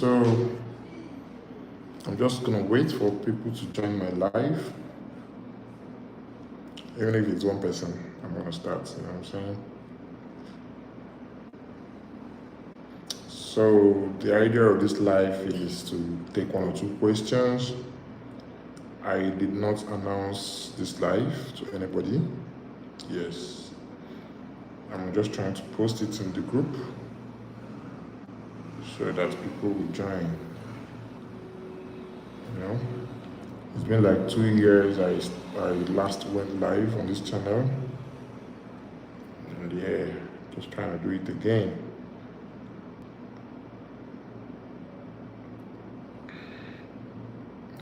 so I'm just gonna wait for people to join my live. Even if it's one person, I'm gonna start, you know what I'm saying? So the idea of this live is to take one or two questions. I did not announce this live to anybody. Yes. I'm just trying to post it in the group so that people will join. You know? It's been like 2 years I last went live on this channel. And yeah, just trying to do it again.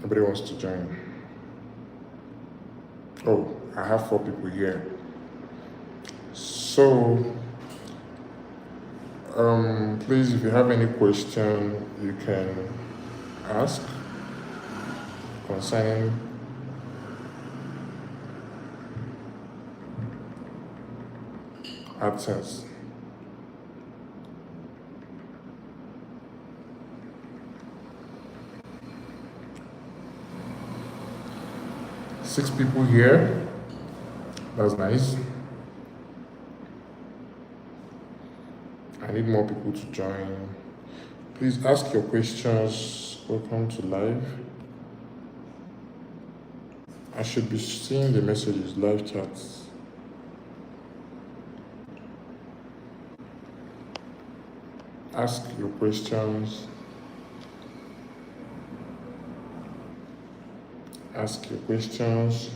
Nobody wants to join. Oh, I have 4 people here. So, please, if you have any question, you can ask concerning Adsense. Six people here. That's nice. I need more people to join. Please ask your questions. Welcome to live. I should be seeing the messages, live chats. Ask your questions. Ask your questions.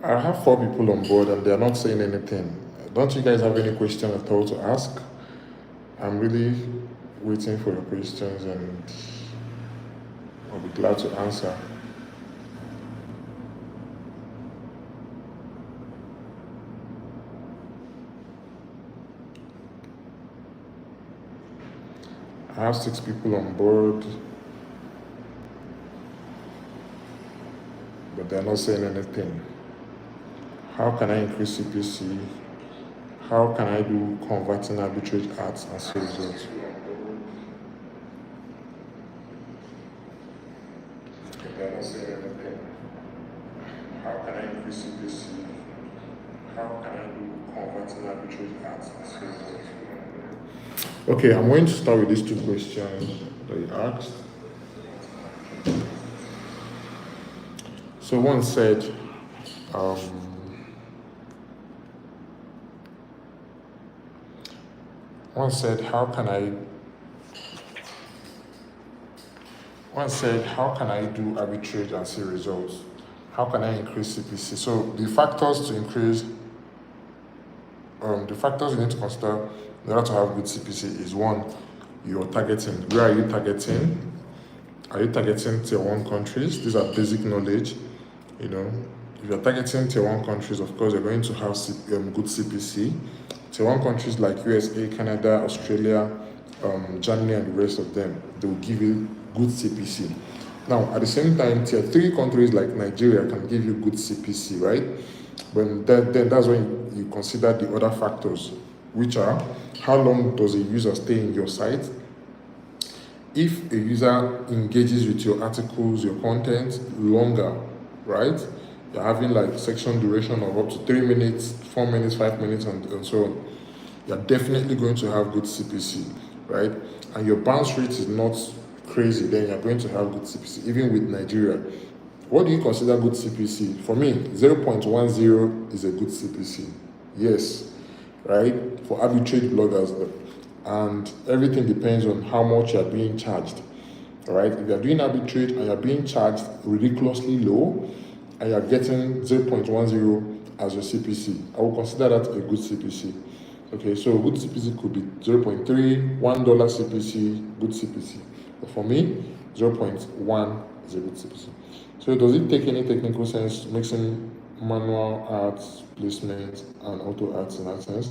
I have 4 people on board and they are not saying anything. Don't you guys have any question at all to ask? I'm really waiting for your questions and I'll be glad to answer. I have 6 people on board, but they're not saying anything. How can I increase CPC? How can I do converting arbitrage ads and see results? They're not saying anything. How can I increase CPC? How can I do converting arbitrage ads and see results? Okay, I'm going to start with these 2 questions that you asked. So one said, how can I do arbitrage and see results? How can I increase CPC? So the factors to increase, the factors you need to consider in order to have good CPC is 1, your targeting. Where are you targeting? Are you targeting tier 1 countries? These are basic knowledge. You know, if you're targeting tier 1 countries, of course, you're going to have good CPC. Tier 1 countries like USA, Canada, Australia, Germany, and the rest of them, they will give you good CPC. Now, at the same time, tier 3 countries like Nigeria can give you good CPC, right? But then that's when you consider the other factors, which are how long does a user stay in your site? If a user engages with your articles, your content longer, right? You're having like section duration of up to 3 minutes, 4 minutes, 5 minutes, and so on. You're definitely going to have good CPC, right? And your bounce rate is not crazy, then you're going to have good CPC, even with Nigeria. What do you consider good CPC? For me, 0.10 is a good CPC. Yes, right? For arbitrage bloggers, and everything depends on how much you're being charged. All right, if you're doing arbitrage and you're being charged ridiculously low and you're getting 0.10 as your CPC, I will consider that a good CPC. Okay, so good CPC could be 0.3, $1 CPC, good CPC. But for me, 0.1 is a good CPC. So does it take any technical sense mixing manual ads, placement, and auto ads in Adsense?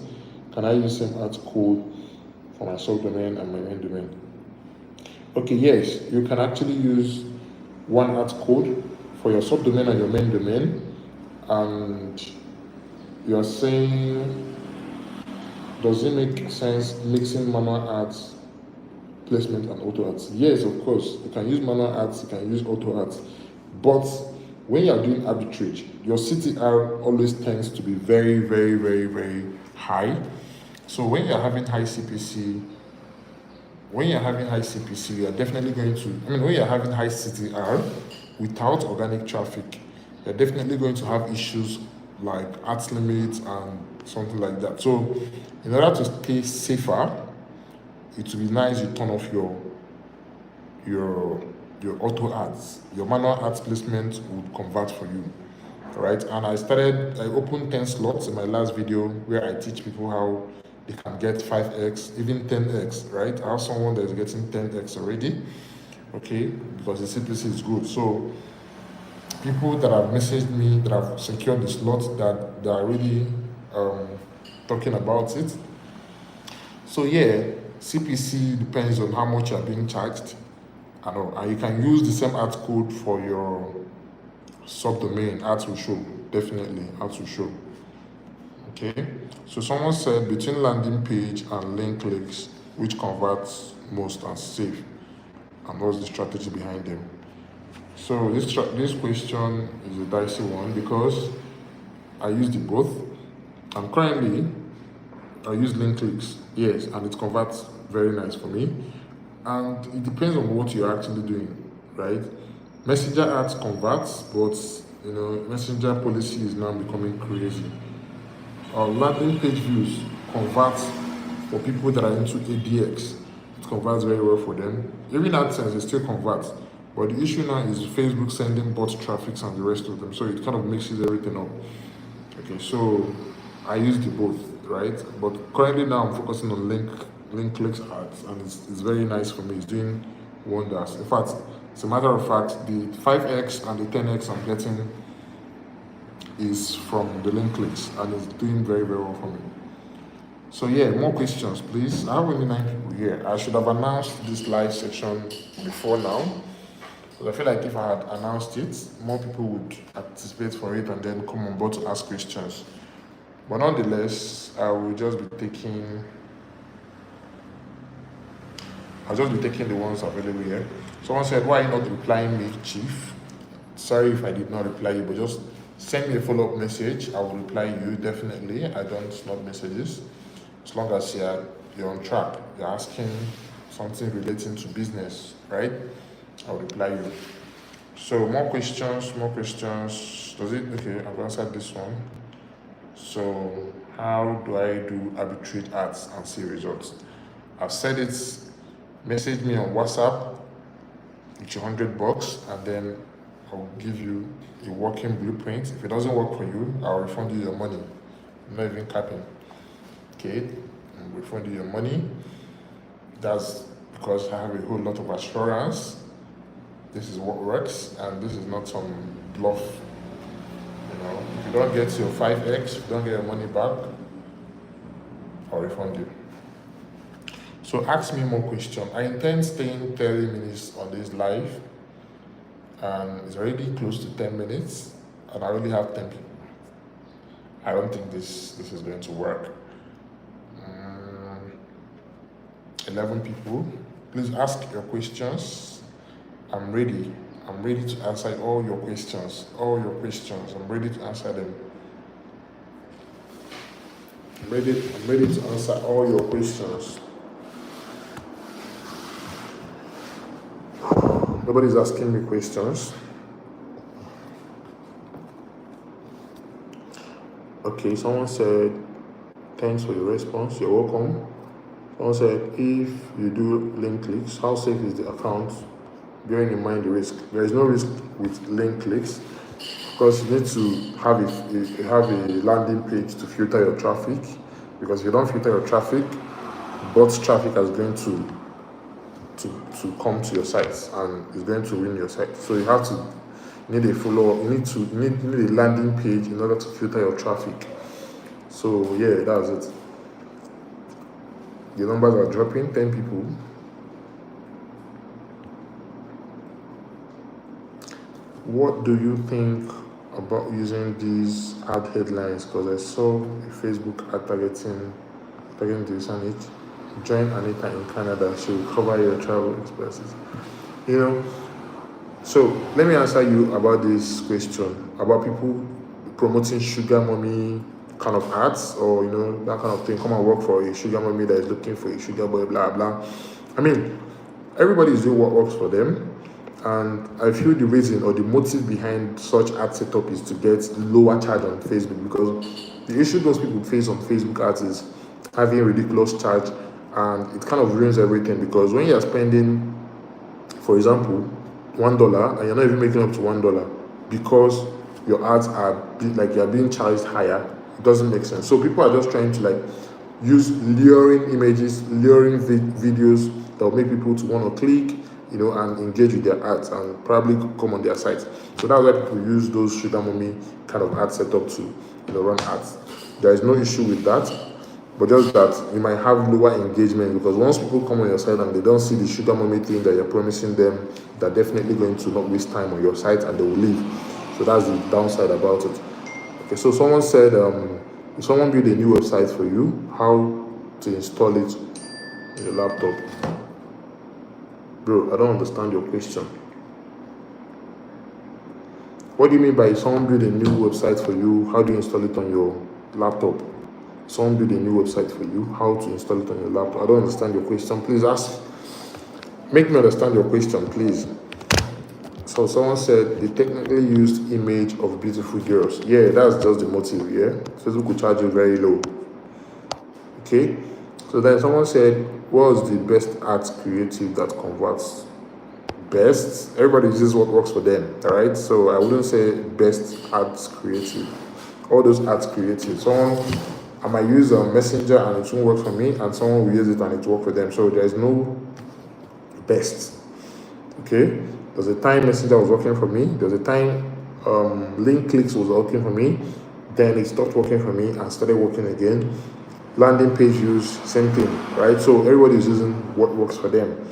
Can I use same ads code for my subdomain and my main domain? Okay, yes, you can actually use one ads code for your subdomain and your main domain, and you're saying, does it make sense mixing manual ads placement and auto ads? Yes, of course. You can use manual ads, you can use auto ads. But when you're doing arbitrage, your CTR always tends to be very, very, very, very high. So when you're having high CPC, when you're definitely going to, when you're having high CTR without organic traffic, you're definitely going to have issues like ads limits and something like that. So in order to stay safer, it would be nice you turn off your auto ads. Your manual ads placement would convert for you, right? And I opened 10 slots in my last video where I teach people how they can get 5x, even 10x, right? I have someone that is getting 10x already, okay, because the CPC is good. So people that have messaged me, that have secured the slots, that are really talking about it. So yeah, CPC depends on how much you are being charged. And you can use the same ads code for your subdomain. Ads will show, definitely, ads will show. Okay, so someone said between landing page and link clicks, which converts most and safe, and what's the strategy behind them? So this question is a dicey one because I use the both, and currently I use link clicks, yes, and it converts very nice for me. And it depends on what you're actually doing, right? Messenger ads converts, but messenger policy is now becoming crazy. Landing page views converts for people that are into ADX. It converts very well for them. Even Adsense, it still converts. But the issue now is Facebook sending bot traffic and the rest of them. So it kind of mixes everything up. Okay, so I use the both, right? But currently now I'm focusing on link clicks ads, and it's very nice for me. It's doing wonders. In fact, as a matter of fact, the 5x and the 10x I'm getting is from the link clicks, and it's doing very, very well for me. So yeah, more questions, please. I have only 9 people here. I should have announced this live section before now, because I feel like if I had announced it, more people would participate for it and then come on board to ask questions. But nonetheless, I'll just be taking the ones available here. Someone said, why are you not replying me, Chief? Sorry if I did not reply you, but just send me a follow-up message. I will reply you, definitely. I don't snub messages. As long as you're on track, you're asking something relating to business, right? I'll reply you. So more questions. Okay, I've answered this one. So how do I do arbitrage ads and see results? I've said it. Message me on WhatsApp with your $100, and then I'll give you a working blueprint. If it doesn't work for you, I'll refund you your money. I'm not even capping. Okay, I'll refund you your money. That's because I have a whole lot of assurance. This is what works, and this is not some bluff. If you don't get your 5x, if you don't get your money back, I'll refund you. So ask me more questions. I intend staying 30 minutes on this live, and it's already close to 10 minutes, and I only have 10 people. I don't think this is going to work. 11 people. Please ask your questions. I'm ready to answer all your questions. I'm ready to answer them. I'm ready to answer all your questions. Nobody's asking me questions. Okay, someone said, thanks for your response, you're welcome. Someone said, if you do link clicks, how safe is the account, bearing in mind the risk? There is no risk with link clicks, because you need to have a landing page to filter your traffic, because if you don't filter your traffic, bot traffic is going to come to your site and is going to win your site. So you need a follow-up. You need a landing page in order to filter your traffic. So yeah, that's it. The numbers are dropping. 10 people. What do you think about using these ad headlines because I saw a Facebook ad targeting this and it. Join Anita in Canada. She will cover your travel expenses. You know, so let me answer you about this question about people promoting sugar mommy kind of ads or that kind of thing. Come and work for a sugar mommy that is looking for a sugar boy, blah blah. I mean, everybody is doing what works for them. And I feel the reason or the motive behind such ad setup is to get lower charge on Facebook because the issue those people face on Facebook ads is having ridiculous charge and it kind of ruins everything because when you're spending, for example, $1 and you're not even making up to $1 because your ads are like you're being charged higher, it doesn't make sense. So people are just trying to like use luring images, luring videos that will make people to want to click, and engage with their ads and probably come on their sites. So that's why people use those sugar mommy kind of ad setup to, run ads. There is no issue with that, but just that you might have lower engagement because once people come on your site and they don't see the sugar mommy thing that you're promising them, they're definitely going to not waste time on your site and they will leave. So that's the downside about it. Okay, so someone said, if someone build a new website for you, how to install it on your laptop? Bro, I don't understand your question. What do you mean by someone build a new website for you, how do you install it on your laptop? Someone build a new website for you, how to install it on your laptop? I don't understand your question. Please make me understand your question, please. So someone said they technically used image of beautiful girls. Yeah, that's just the motive, yeah? Facebook will charge you very low. Okay? So then someone said, what's the best ads creative that converts? Best? Everybody uses what works for them, all right? So I wouldn't say best ads creative. All those ads creative. I might use a messenger and it won't work for me, and someone will use it and it will work for them. So there's no best. Okay? There's a time messenger was working for me. There's a time link clicks was working for me. Then it stopped working for me and started working again. Landing page use, same thing, right? So everybody is using what works for them.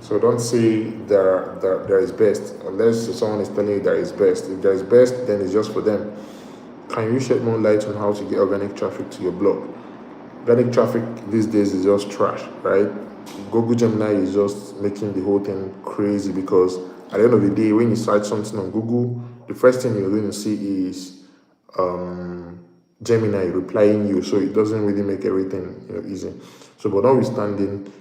So don't say there is best unless someone is telling you there is best. If there is best, then it's just for them. Can you shed more light on how to get organic traffic to your blog? Organic traffic these days is just trash, right? Google Gemini is just making the whole thing crazy because at the end of the day, when you search something on Google, the first thing you're going to see is Gemini replying you, so it doesn't really make everything easy. So, but notwithstanding,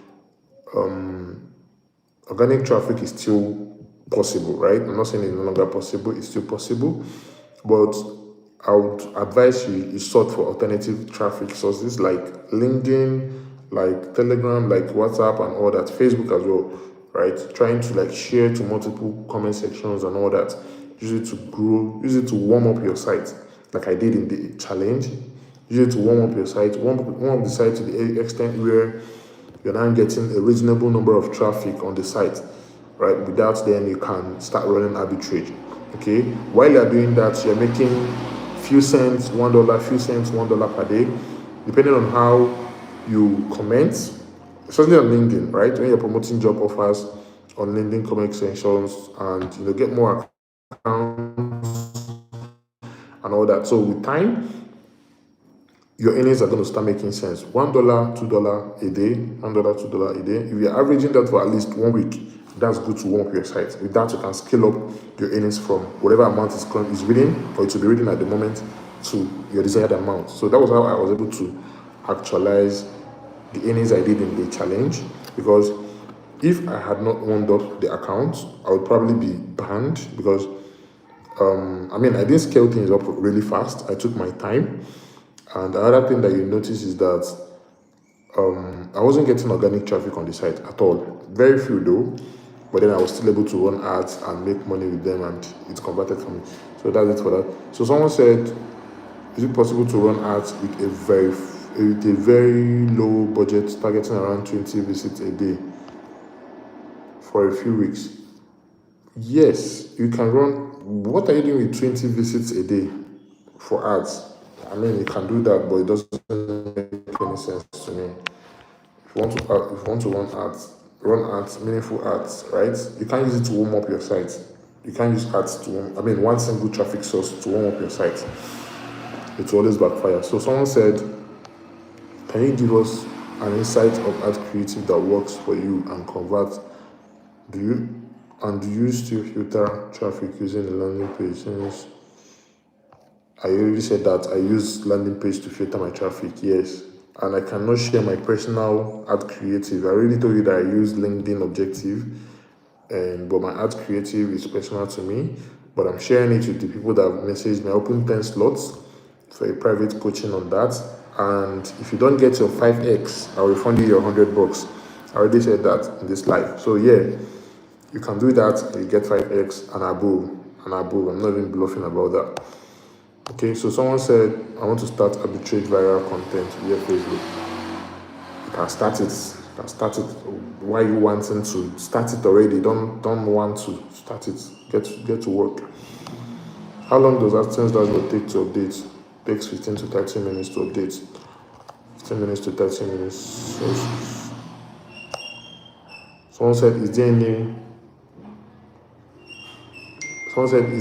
organic traffic is still possible, right? I'm not saying it's no longer possible; it's still possible, but I would advise you sort for alternative traffic sources like LinkedIn, like Telegram, like WhatsApp, and all that. Facebook as well, right? Trying to like share to multiple comment sections and all that. Use it to grow. Use it to warm up your site, like I did in the challenge. Use it to warm up your site. Warm up the site to the extent where you're now getting a reasonable number of traffic on the site, right? Without then you can start running arbitrage. Okay. While you're doing that, you're making few cents, $1 per day, depending on how you comment, especially on LinkedIn, right? When you're promoting job offers on LinkedIn comment sections and get more accounts and all that. So with time, your earnings are going to start making sense. $1, $2 a day, $1, $2 a day. If you're averaging that for at least 1 week, that's good to warm up your site. With that, you can scale up your earnings from whatever amount is reading, or it will be reading at the moment, to your desired amount. So that was how I was able to actualize the earnings I did in the challenge. Because if I had not warmed up the account, I would probably be banned because I didn't scale things up really fast. I took my time. And the other thing that you notice is that I wasn't getting organic traffic on the site at all. Very few though, but then I was still able to run ads and make money with them, and it's converted for me. So that's it for that. So someone said, is it possible to run ads with a very low budget, targeting around 20 visits a day for a few weeks? Yes, you can run. What are you doing with 20 visits a day for ads? You can do that, but it doesn't make any sense to me. If you want to run ads, meaningful ads, right? You can't use it to warm up your site. you can't use ads to one single traffic source to warm up your site. It will always backfire. So someone said, can you give us an insight of ad creative that works for you and convert? Do you still filter traffic using a landing page? Since I already said that I use landing page to filter my traffic, yes. And I cannot share my personal ad creative. I already told you that I use LinkedIn objective, but my ad creative is personal to me. But I'm sharing it with the people that have messaged me. I opened 10 slots for a private coaching on that. And if you don't get your 5x, I'll refund you your $100. I already said that in this live. So yeah, you can do that and you get 5x and above. I'm not even bluffing about that. Okay, so someone said, I want to start arbitrage viral content via Facebook. You can start it. Why are you wanting to start it already? Don't want to start it. Get to work. How long does Adsense dashboard take to update? It takes 15 to 30 minutes to update. 15 minutes to 30 minutes. Someone said, is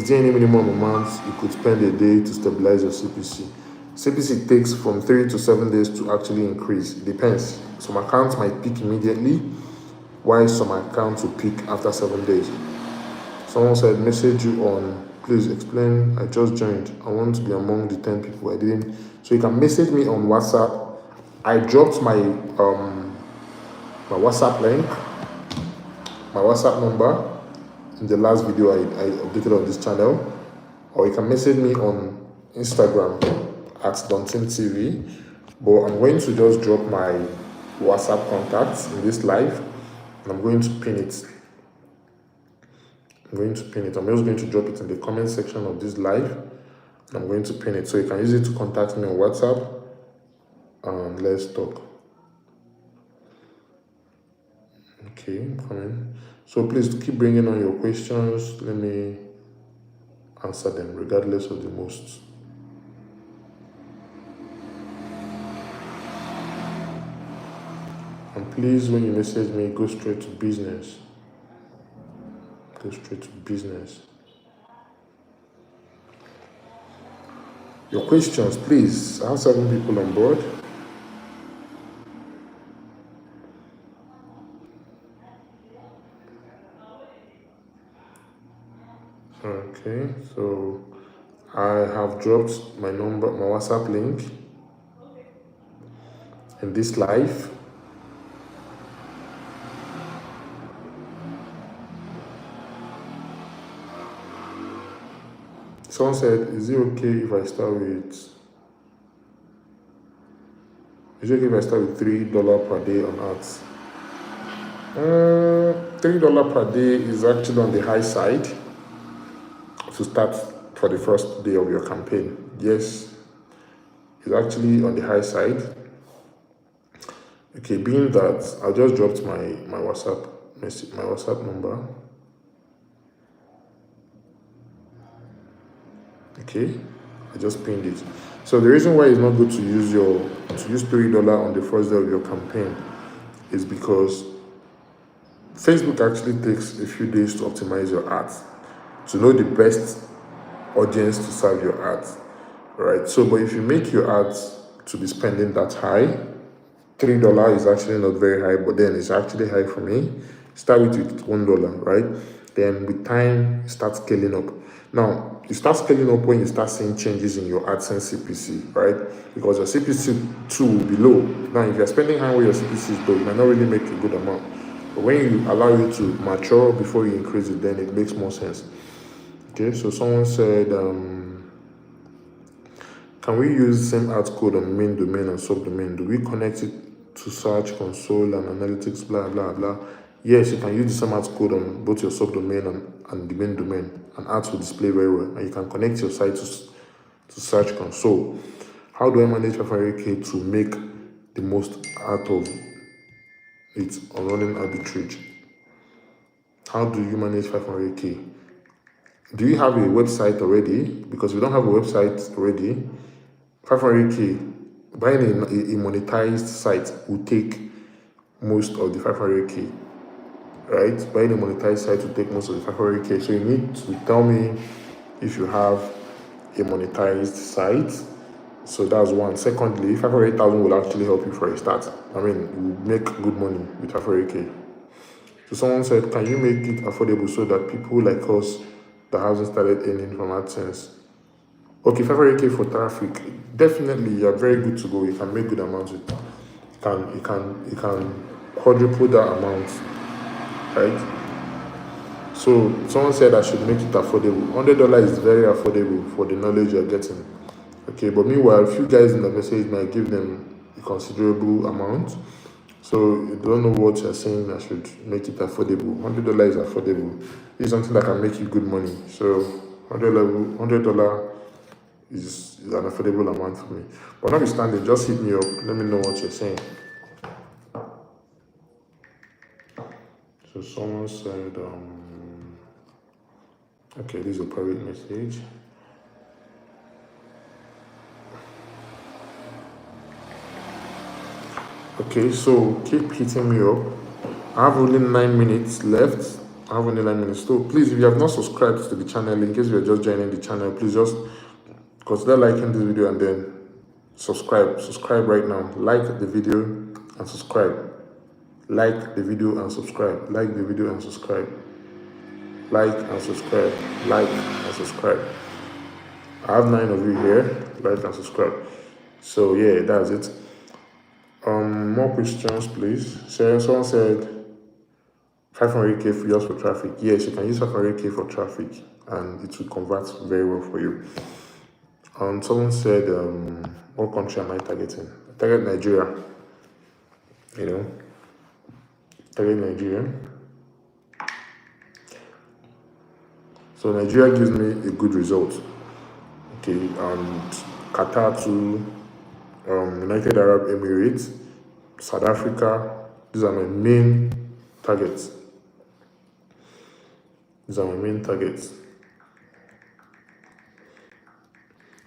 there any minimum amount you could spend a day to stabilize your CPC? CPC takes from 3 to 7 days to actually increase. It depends. Some accounts might peak immediately, while some accounts will peak after 7 days. Someone said, message you on, please explain, I just joined. I want to be among the 10 people. I didn't. So you can message me on WhatsApp. I dropped my WhatsApp link, my WhatsApp number in the last video I updated on this channel, or you can message me on Instagram at DontinTV. But I'm going to just drop my WhatsApp contacts in this live, and I'm going to pin it. I'm just going to drop it in the comment section of this live, and I'm going to pin it so you can use it to contact me on WhatsApp. And let's talk. Okay, I'm coming. So please keep bringing on your questions. Let me answer them regardless of the most. And please, when you message me, go straight to business. Your questions, please. I have 7 people on board. Okay, so I have dropped my WhatsApp link in this live. Someone said, is it okay if I start with $3 per day on ads? $3 per day is actually on the high side to start for the first day of your campaign. Yes, it's actually on the high side. Okay, being that I just dropped my WhatsApp number. Okay, I just pinned it. So the reason why it's not good to use $3 on the first day of your campaign is because Facebook actually takes a few days to optimize your ads, to know the best audience to serve your ads, right? So, but if you make your ads to be spending that high, $3 is actually not very high, but then it's actually high for me. Start with $1, right? Then with time, start scaling up. Now, you start scaling up when you start seeing changes in your AdSense CPC, right? Because your CPC 2 will be low. Now, if you're spending high where your CPC is low, you might not really make a good amount. But when you allow it to mature before you increase it, then it makes more sense. Okay, so someone said, can we use the same ad code on main domain and subdomain? Do we connect it to Search Console and Analytics, blah, blah, blah? Yes, you can use the same ad code on both your subdomain and the main domain, and ads will display very well. And you can connect your site to Search Console. How do I manage 500K to make the most out of it on running arbitrage? How do you manage 500K? Do you have a website already? Because if you don't have a website already, 500K, buying a monetized site will take most of the 500K. right? Buying a monetized site to take most of the 500k. So you need to tell me if you have a monetized site. So that's one. Secondly, 500,000 will actually help you for a start. I mean, you make good money with 500k. So someone said, can you make it affordable so that people like us that hasn't started earning from AdSense? Okay, 500k for traffic. Definitely, you're very good to go. You can make good amounts with that. You can quadruple that amount, right? So someone said I should make it affordable. $100 is very affordable for the knowledge you're getting. Okay, but meanwhile, a few guys in the message might give them a considerable amount. So you don't know what you're saying. I should make it affordable. $100 is affordable. It's something that can make you good money. So $100 is an affordable amount for me. But notwithstanding, just hit me up. Let me know what you're saying. So someone said, okay, this is a private message. Okay, so keep hitting me up. I have only 9 minutes left. So please, if you have not subscribed to the channel, in case you are just joining the channel, please just consider liking this video and then subscribe. Subscribe right now. Like the video and subscribe. Like the video and subscribe. Like the video and subscribe. Like and subscribe. Like and subscribe. I have 9 of you here. Like and subscribe. So yeah, that's it. More questions, please. So someone said 500k for just for traffic. Yes, you can use 500k for traffic, and it will convert very well for you. Someone said, what country am I targeting? I target Nigeria. You know, target Nigeria. So Nigeria gives me a good result. Okay, and Qatar too. United Arab Emirates, South Africa. These are my main targets.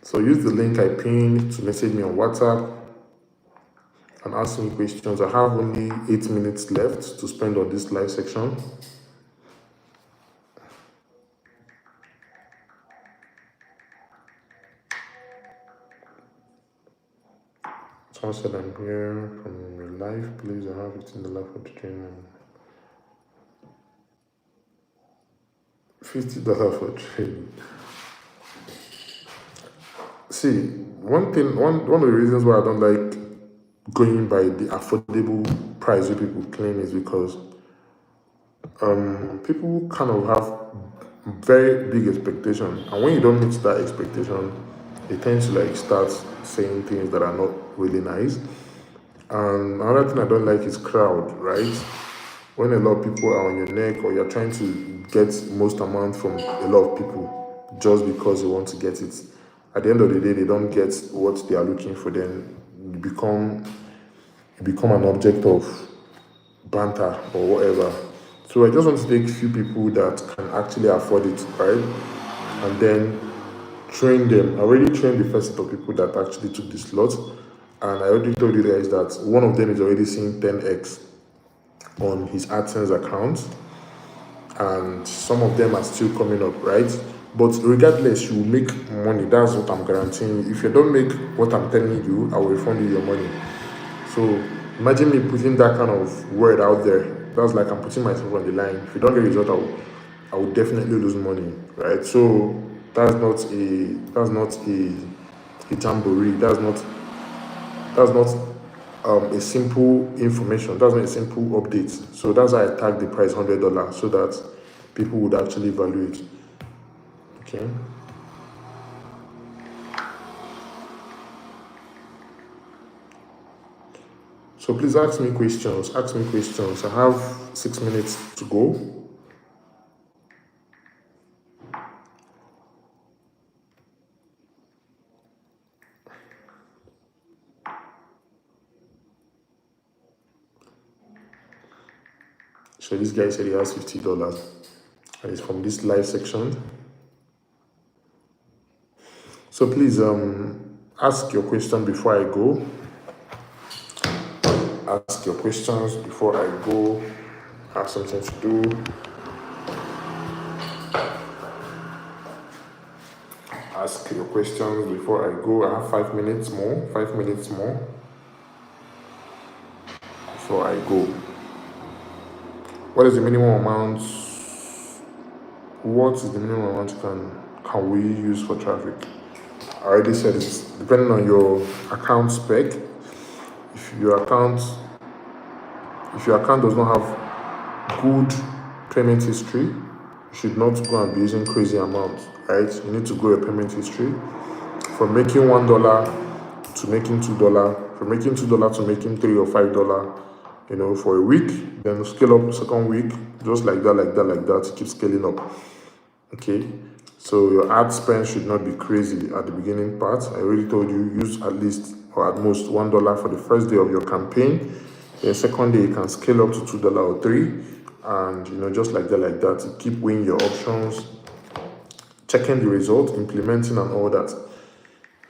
So use the link I pinned to message me on WhatsApp and ask me questions. I have only 8 minutes left to spend on this live section. Someone said I'm here from your life. Please, I have it in the life of the training. $50 for training. See, one of the reasons why I don't like going by the affordable price that people claim is because people kind of have very big expectations, and when you don't meet that expectation, they tend to like start saying things that are not really nice. And another thing I don't like is crowd, right? When a lot of people are on your neck, or you're trying to get most amount from a lot of people just because you want to get it. At the end of the day, they don't get what they are looking for. Then you become an object of banter or whatever. So I just want to take a few people that can actually afford it, right? And then train them. I already trained the first set of people that actually took the slot, and I already told you guys that one of them is already seeing 10x on his AdSense account, and some of them are still coming up, right? But regardless, you will make money. That's what I'm guaranteeing you. If you don't make what I'm telling you, I will refund you your money. So imagine me putting that kind of word out there. That's like I'm putting myself on the line. If you don't get a result, I will definitely lose money, right? So that's not a jamboree. That's not a simple information. That's not a simple update. So that's why I tag the price $100 so that people would actually value it. Okay. So please ask me questions. I have 6 minutes to go. So this guy said he has $50, and it's from this live section. So please ask your question before I go. Ask your questions before I go, have something to do. Ask your questions before I go. I have 5 minutes more. 5 minutes more before I go. What is the minimum amount? What is the minimum amount can we use for traffic? I already said it's depending on your account spec. If your account does not have good payment history, you should not go and be using crazy amounts, right? You need to grow your payment history from making $1 to making $2, from making $2 to making $3 or $5, for a week, then scale up the second week, just like that, keep scaling up. Okay, so your ad spend should not be crazy at the beginning part. I already told you, use at least or at most $1 for the first day of your campaign. The second day you can scale up to $2 or $3, and just like that, keep weighing your options, checking the result, implementing and all that.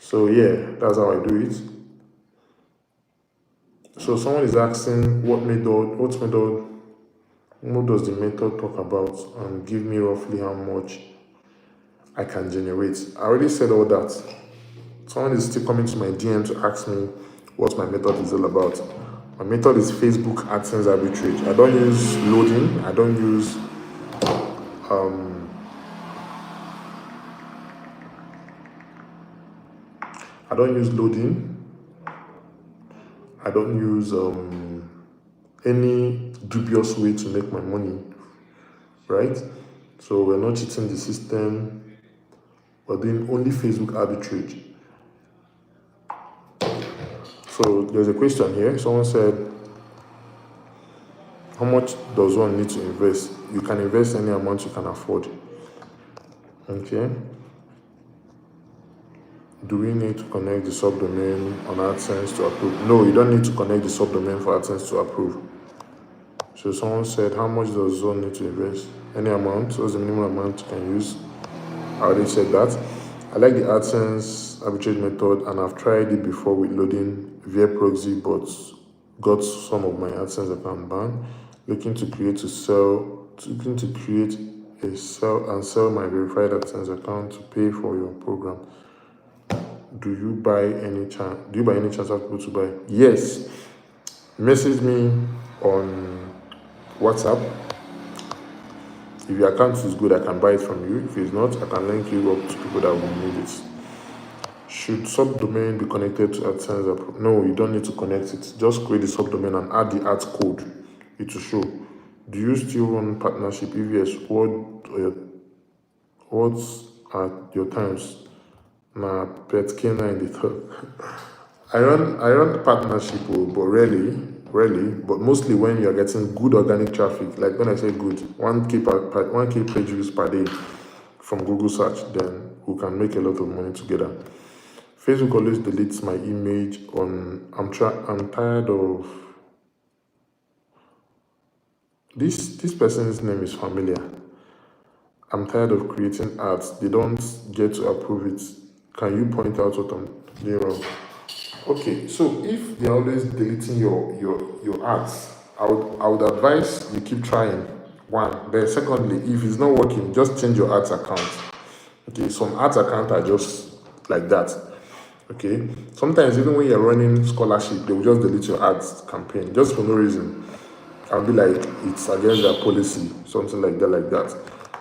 So yeah, that's how I do it. So someone is asking what does the method talk about, and give me roughly how much I can generate. I already said all that. Someone is still coming to my DM to ask me what my method is all about. My method is Facebook AdSense arbitrage. I don't use loading. I don't use loading. I don't use any dubious way to make my money, right? So we're not cheating the system. We're doing only Facebook arbitrage. So there's a question here. Someone said, how much does one need to invest? You can invest any amount you can afford. Okay. Do we need to connect the subdomain on AdSense to approve? No, you don't need to connect the subdomain for AdSense to approve. So someone said, how much does one need to invest? Any amount. What's the minimum amount you can use? I already said that. I like the AdSense arbitrage method, and I've tried it before with loading via proxy, but got some of my AdSense account banned. Looking to create a sell and sell my verified AdSense account to pay for your program. Do you by any chance have people to buy? Yes. Message me on WhatsApp. If your account is good, I can buy it from you. If it's not, I can link you up to people that will need it. Should subdomain be connected to AdSense? No, you don't need to connect it. Just create the subdomain and add the ads code. It will show. Do you still run partnership? If yes, what's at your times? Nah, pet canine in the top. I run partnership, but rarely, but mostly when you're getting good organic traffic. Like when I say good, 1K page views per day from Google search, then we can make a lot of money together. Facebook always deletes my image on. I'm tired of this person's name is familiar. I'm tired of creating ads. They don't get to approve it. Can you point out what I'm doing wrong? Okay, so if they're always deleting your ads, I would advise you keep trying. One. Then secondly, if it's not working, just change your ads account. Okay, some ads account are just like that. Okay, sometimes even when you're running scholarship, they will just delete your ads campaign just for no reason. I'll be like, it's against their policy, something like that.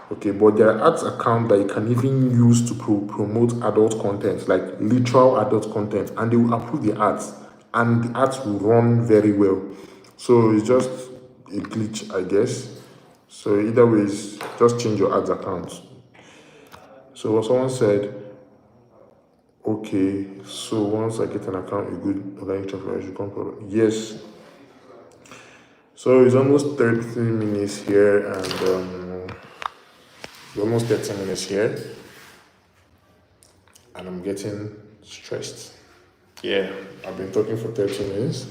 Okay, but there are ads account that you can even use to promote adult content, like literal adult content, and they will approve the ads, and the ads will run very well. So it's just a glitch, I guess. So either ways, just change your ads account. So what someone said, okay, so once I get an account, a good organic traffic, I should come for it. Yes. So it's almost 30 minutes here, and almost 30 minutes here, and I'm getting stressed. Yeah, I've been talking for 30 minutes.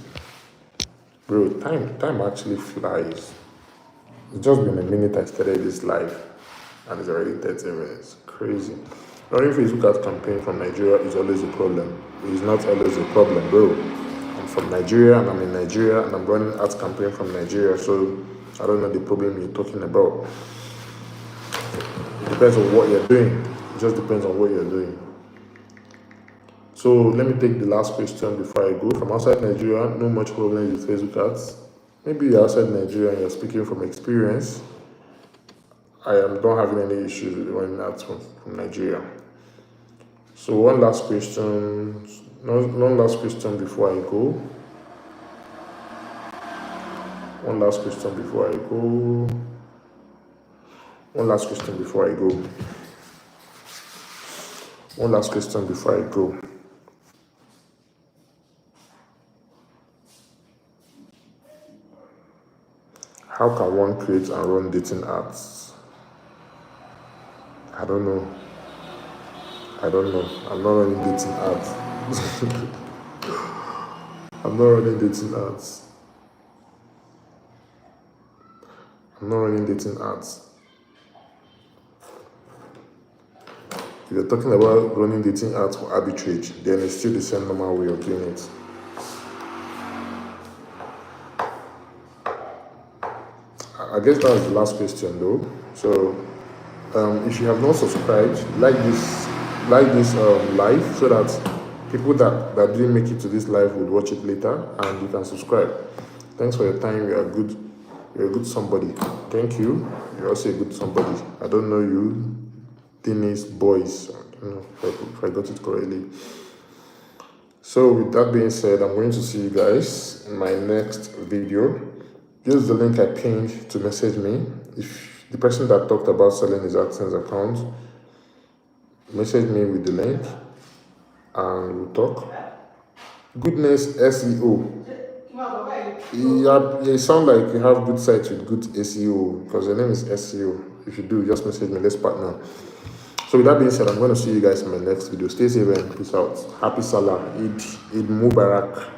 Bro, time actually flies. It's just been a minute I started this live, and it's already 30 minutes. Crazy. Running Facebook ad campaign from Nigeria is always a problem. It's not always a problem, bro. I'm from Nigeria, and I'm in Nigeria, and I'm running ads campaign from Nigeria, so I don't know the problem you're talking about. It depends on what you're doing. It just depends on what you're doing. So let me take the last question before I go. From outside Nigeria, no much problem with Facebook ads. Maybe you're outside Nigeria and you're speaking from experience. I don't have any issues running ads from Nigeria. So one last question before I go. One last question before I go. How can one create and run dating ads? I don't know. I'm not running dating ads. I'm not running dating ads. If you're talking about running dating ads for arbitrage, then it's still the same normal way of doing it. I guess that's the last question though. So if you have not subscribed, like this live, so that people that didn't make it to this live would watch it later, and you can subscribe. Thanks for your time. You're a good somebody. Thank you. You're also a good somebody. I don't know you, Dennis Boys, if I got it correctly. So with that being said, I'm going to see you guys in my next video. Use the link I pinned to message me. If the person that talked about selling his Adsense account, message me with the link and we'll talk. Goodness SEO. You sound like you have good sites with good SEO, because your name is SEO. If you do, just message me. Let's partner. So with that being said, I'm going to see you guys in my next video. Stay safe and peace out. Happy Salah. Eid Mubarak.